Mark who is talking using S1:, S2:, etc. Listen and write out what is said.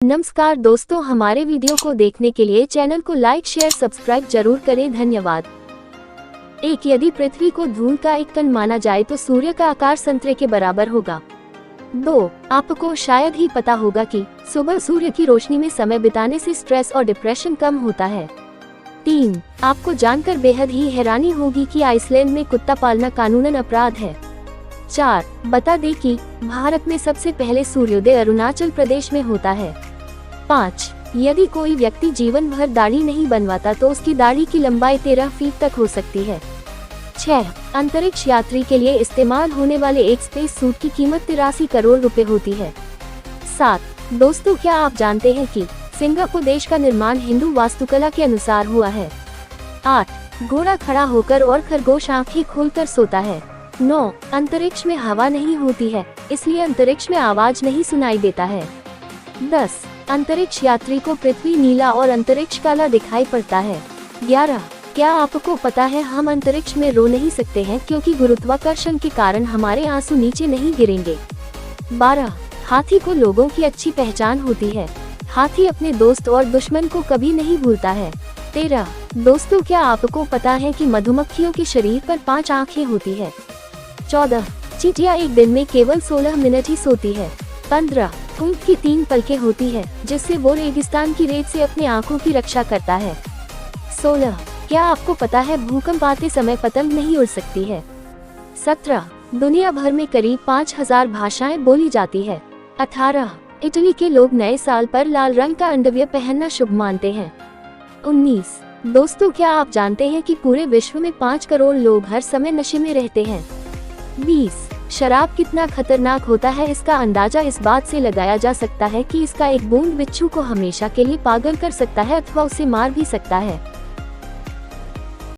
S1: नमस्कार दोस्तों, हमारे वीडियो को देखने के लिए चैनल को लाइक शेयर सब्सक्राइब जरूर करें, धन्यवाद। एक, यदि पृथ्वी को धूल का एक कण माना जाए तो सूर्य का आकार संतरे के बराबर होगा। 2, आपको शायद ही पता होगा कि सुबह सूर्य की रोशनी में समय बिताने से स्ट्रेस और डिप्रेशन कम होता है। 3, आपको जानकर बेहद ही हैरानी होगी कि आइसलैंड में कुत्ता पालना कानूनन अपराध है। 4, बता दें कि भारत में सबसे पहले सूर्योदय अरुणाचल प्रदेश में होता है। 5, यदि कोई व्यक्ति जीवन भर दाढ़ी नहीं बनवाता तो उसकी दाढ़ी की लंबाई 13 फीट तक हो सकती है। 6, अंतरिक्ष यात्री के लिए इस्तेमाल होने वाले एक स्पेस सूट की कीमत 83 करोड़ रुपए होती है। 7, दोस्तों क्या आप जानते हैं कि सिंगापुर देश का निर्माण हिंदू वास्तुकला के अनुसार हुआ है। 8, घोड़ा खड़ा होकर और खरगोश आंखें खोलकर सोता है। 9, अंतरिक्ष में हवा नहीं होती है, इसलिए अंतरिक्ष में आवाज नहीं सुनाई देता है। 10, अंतरिक्ष यात्री को पृथ्वी नीला और अंतरिक्ष काला दिखाई पड़ता है। 11, क्या आपको पता है हम अंतरिक्ष में रो नहीं सकते हैं क्योंकि गुरुत्वाकर्षण के कारण हमारे आंसू नीचे नहीं गिरेंगे। 12, हाथी को लोगों की अच्छी पहचान होती है। हाथी अपने दोस्त और दुश्मन को कभी नहीं भूलता है। 13, दोस्तों क्या आपको पता है कि मधुमक्खियों के शरीर पर 5 आँखें होती है। 14, चींटियां एक दिन में केवल 16 मिनट ही सोती है। 15, ऊंट की 3 पलकें होती है जिससे वो रेगिस्तान की रेत से अपनी आंखों की रक्षा करता है। 16, क्या आपको पता है भूकंप आते समय पतंग नहीं उड़ सकती है। 17, दुनिया भर में करीब 5000 भाषाएं बोली जाती है। 18, इटली के लोग नए साल पर लाल रंग का अंडरवियर पहनना शुभ मानते हैं। 19, दोस्तों क्या आप जानते हैं कि पूरे विश्व में 5 करोड़ लोग हर समय नशे में रहते हैं। 20, शराब कितना खतरनाक होता है इसका अंदाजा इस बात से लगाया जा सकता है कि इसका एक बूंद बिच्छू को हमेशा के लिए पागल कर सकता है अथवा उसे मार भी सकता है।